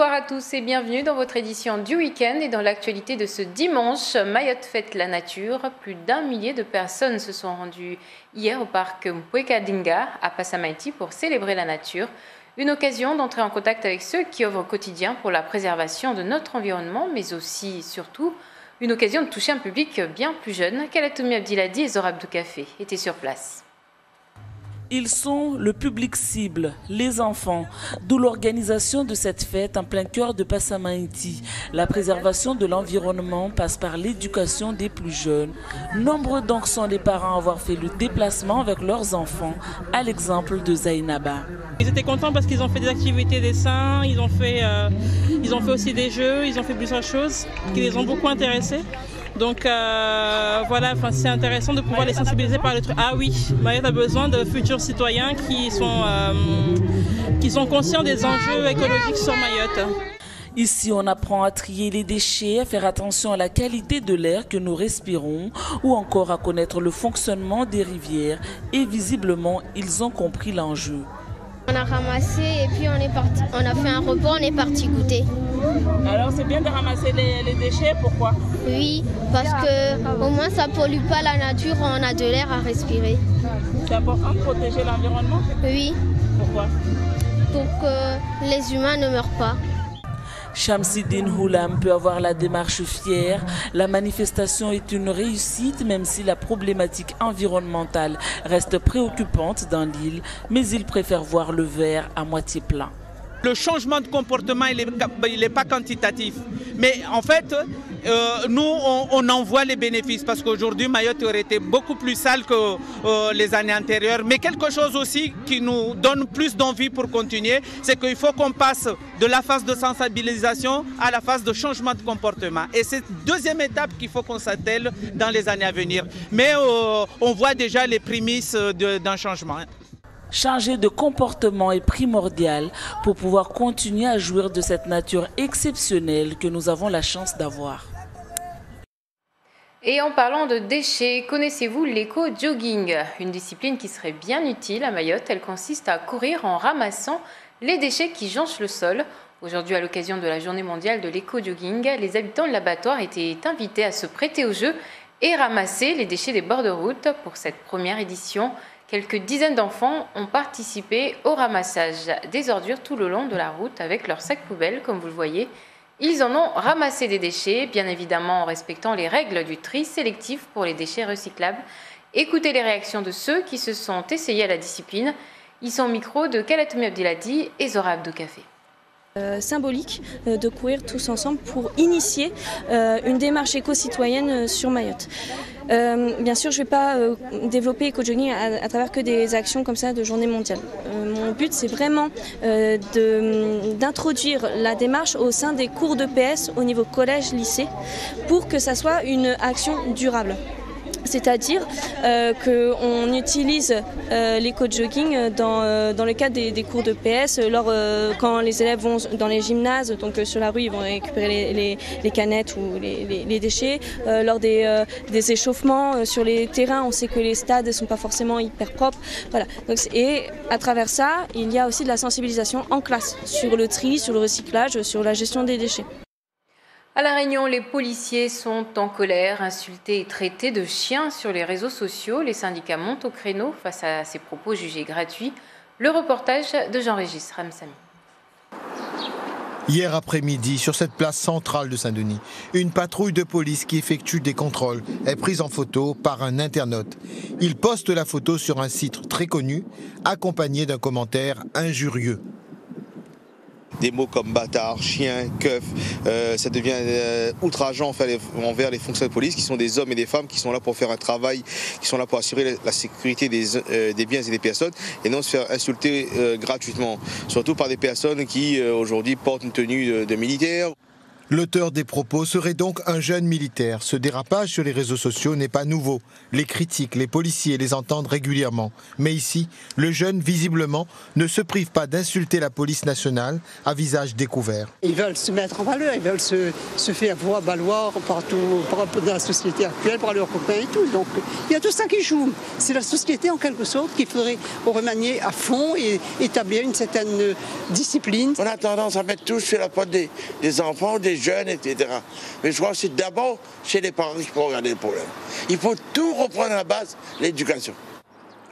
Bonsoir à tous et bienvenue dans votre édition du week-end et dans l'actualité de ce dimanche. Mayotte fête la nature. Plus d'1 millier de personnes se sont rendues hier au parc Mpweka-Dinga à Passamaiti pour célébrer la nature. Une occasion d'entrer en contact avec ceux qui œuvrent au quotidien pour la préservation de notre environnement, mais aussi, surtout, une occasion de toucher un public bien plus jeune. Kalatoumi Abdiladi et Zora Abdoukafé étaient sur place. Ils sont le public cible, les enfants, d'où l'organisation de cette fête en plein cœur de Passamaiti. La préservation de l'environnement passe par l'éducation des plus jeunes. Nombreux donc sont les parents à avoir fait le déplacement avec leurs enfants, à l'exemple de Zainaba. Ils étaient contents parce qu'ils ont fait des activités dessins, ils ont fait aussi des jeux, ils ont fait plusieurs choses qui les ont beaucoup intéressés. Donc voilà, c'est intéressant de pouvoir les sensibiliser par le truc. Ah oui, Mayotte a besoin de futurs citoyens qui sont conscients des enjeux écologiques sur Mayotte. Ici, on apprend à trier les déchets, à faire attention à la qualité de l'air que nous respirons ou encore à connaître le fonctionnement des rivières. Et visiblement, ils ont compris l'enjeu. On a ramassé et puis on a fait un repas, on est parti goûter. Alors c'est bien de ramasser les déchets, pourquoi? Oui, parce que au moins ça pollue pas la nature, on a de l'air à respirer. C'est important de protéger l'environnement? Oui. Pourquoi? Pour que les humains ne meurent pas. Shamsidine Houlam peut avoir la démarche fière. La manifestation est une réussite, même si la problématique environnementale reste préoccupante dans l'île, mais il préfère voir le verre à moitié plein. Le changement de comportement, il n'est pas quantitatif. Mais en fait, nous, on en voit les bénéfices parce qu'aujourd'hui, Mayotte aurait été beaucoup plus sale que les années antérieures. Mais quelque chose aussi qui nous donne plus d'envie pour continuer, c'est qu'il faut qu'on passe de la phase de sensibilisation à la phase de changement de comportement. Et c'est la deuxième étape qu'il faut qu'on s'attelle dans les années à venir. Mais on voit déjà les prémices d'un changement. Changer de comportement est primordial pour pouvoir continuer à jouir de cette nature exceptionnelle que nous avons la chance d'avoir. Et en parlant de déchets, connaissez-vous l'éco-jogging? Une discipline qui serait bien utile à Mayotte. Elle consiste à courir en ramassant les déchets qui jonchent le sol. Aujourd'hui, à l'occasion de la journée mondiale de l'éco-jogging, les habitants de l'abattoir étaient invités à se prêter au jeu et ramasser les déchets des bords de route. Pour cette première édition, quelques dizaines d'enfants ont participé au ramassage des ordures tout le long de la route avec leurs sacs poubelles, comme vous le voyez. Ils en ont ramassé des déchets, bien évidemment en respectant les règles du tri sélectif pour les déchets recyclables. Écoutez les réactions de ceux qui se sont essayés à la discipline. Ils sont au micro de Kalatoumi Abdiladi et Zora Abdoukafé. Symbolique de courir tous ensemble pour initier une démarche éco-citoyenne sur Mayotte. Bien sûr, je ne vais pas développer éco-jogging à travers que des actions comme ça de journée mondiale. Mon but, c'est vraiment d'introduire la démarche au sein des cours de PS au niveau collège-lycée pour que ça soit une action durable. C'est-à-dire qu'on utilise l'éco-jogging dans le cadre des cours de PS, quand les élèves vont dans les gymnases, donc sur la rue, ils vont récupérer les canettes ou les déchets. Lors des échauffements sur les terrains, on sait que les stades ne sont pas forcément hyper propres. Voilà. Donc, et à travers ça, il y a aussi de la sensibilisation en classe sur le tri, sur le recyclage, sur la gestion des déchets. À La Réunion, les policiers sont en colère, insultés et traités de chiens sur les réseaux sociaux. Les syndicats montent au créneau face à ces propos jugés gratuits. Le reportage de Jean-Régis Ramsamy. Hier après-midi, sur cette place centrale de Saint-Denis, une patrouille de police qui effectue des contrôles est prise en photo par un internaute. Il poste la photo sur un site très connu, accompagné d'un commentaire injurieux. Des mots comme bâtard, chien, keuf, ça devient outrageant envers les fonctionnaires de police qui sont des hommes et des femmes qui sont là pour faire un travail, qui sont là pour assurer la sécurité des biens et des personnes et non se faire insulter gratuitement, surtout par des personnes qui aujourd'hui portent une tenue de militaire. L'auteur des propos serait donc un jeune militaire. Ce dérapage sur les réseaux sociaux n'est pas nouveau. Les critiques, les policiers les entendent régulièrement. Mais ici, le jeune, visiblement, ne se prive pas d'insulter la police nationale à visage découvert. Ils veulent se mettre en valeur, ils veulent se faire valoir partout dans la société actuelle par leurs copains et tout. Donc il y a tout ça qui joue. C'est la société en quelque sorte qu'il faudrait remanier à fond et établir une certaine discipline. On a tendance à mettre tout sur la faute des enfants, des jeunes, etc. Mais je crois que c'est d'abord chez les parents qu'il faut regarder le problème. Il faut tout reprendre à la base, l'éducation.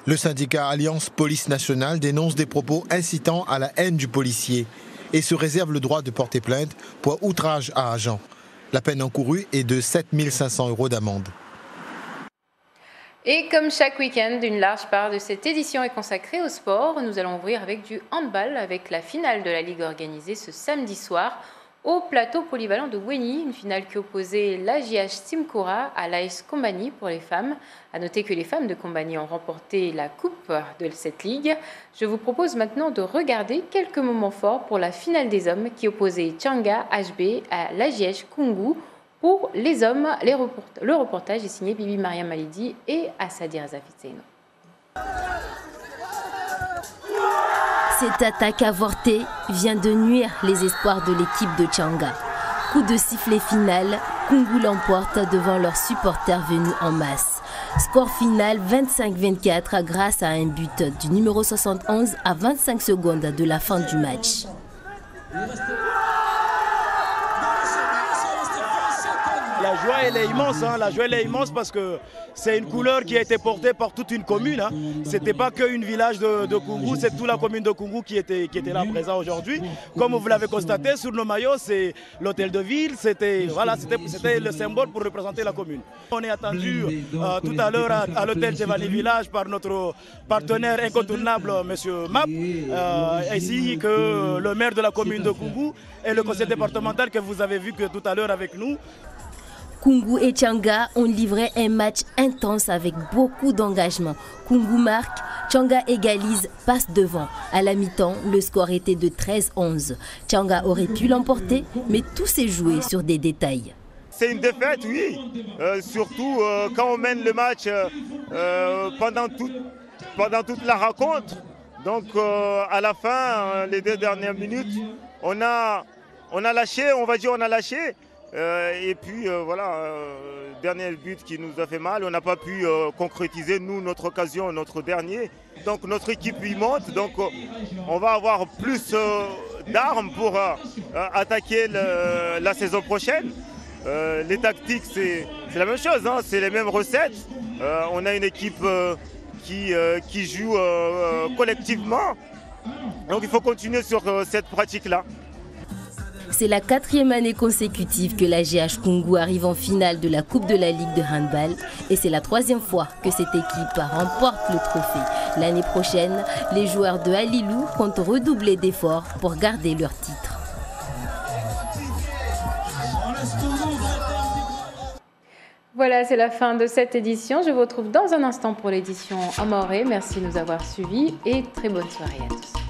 Le syndicat Alliance Police Nationale dénonce des propos incitant à la haine du policier et se réserve le droit de porter plainte pour outrage à agent. La peine encourue est de 7 500 € d'amende. Et comme chaque week-end, une large part de cette édition est consacrée au sport. Nous allons ouvrir avec du handball, avec la finale de la Ligue organisée ce samedi soir au plateau polyvalent de Wenny, une finale qui opposait l'AJH Simcoura à l'AS Combani pour les femmes. A noter que les femmes de Combani ont remporté la coupe de cette ligue. Je vous propose maintenant de regarder quelques moments forts pour la finale des hommes qui opposait Tchanga HB à l'AJH Kungu. Pour les hommes, le reportage est signé Bibi Mariam Malidi et Assadir Zafitseino. Cette attaque avortée vient de nuire les espoirs de l'équipe de Tchanga. Coup de sifflet final, Kungu l'emporte devant leurs supporters venus en masse. Score final 25-24 grâce à un but du numéro 71 à 25 secondes de la fin du match. La joie elle est immense, la joie elle est immense parce que c'est une couleur qui a été portée par toute une commune. Ce n'était pas qu'un village de Kungu, c'est toute la commune de Kungu qui était là présent aujourd'hui. Comme vous l'avez constaté, sur nos maillots, c'est l'hôtel de ville, c'était le symbole pour représenter la commune. On est attendu tout à l'heure à l'hôtel Chevalier Village par notre partenaire incontournable, M. Map, ainsi que le maire de la commune de Kungu et le conseil départemental que vous avez vu tout à l'heure avec nous. Kungu et Tchanga ont livré un match intense avec beaucoup d'engagement. Kungu marque, Tchanga égalise, passe devant. À la mi-temps, le score était de 13-11. Tchanga aurait pu l'emporter, mais tout s'est joué sur des détails. C'est une défaite, oui. Surtout quand on mène le match pendant toute la rencontre. Donc à la fin, les 2 dernières minutes, on a lâché, on va dire on a lâché. Et puis voilà, dernier but qui nous a fait mal, on n'a pas pu concrétiser nous notre occasion, notre dernier. Donc notre équipe y monte, donc on va avoir plus d'armes pour attaquer la saison prochaine. Les tactiques c'est la même chose, c'est les mêmes recettes. On a une équipe qui joue collectivement, donc il faut continuer sur cette pratique-là. C'est la 4e année consécutive que l'AJH Kungu arrive en finale de la Coupe de la Ligue de handball et c'est la 3e fois que cette équipe remporte le trophée. L'année prochaine, les joueurs de Halilou comptent redoubler d'efforts pour garder leur titre. Voilà, c'est la fin de cette édition. Je vous retrouve dans un instant pour l'édition en Morée. Merci de nous avoir suivis et très bonne soirée à tous.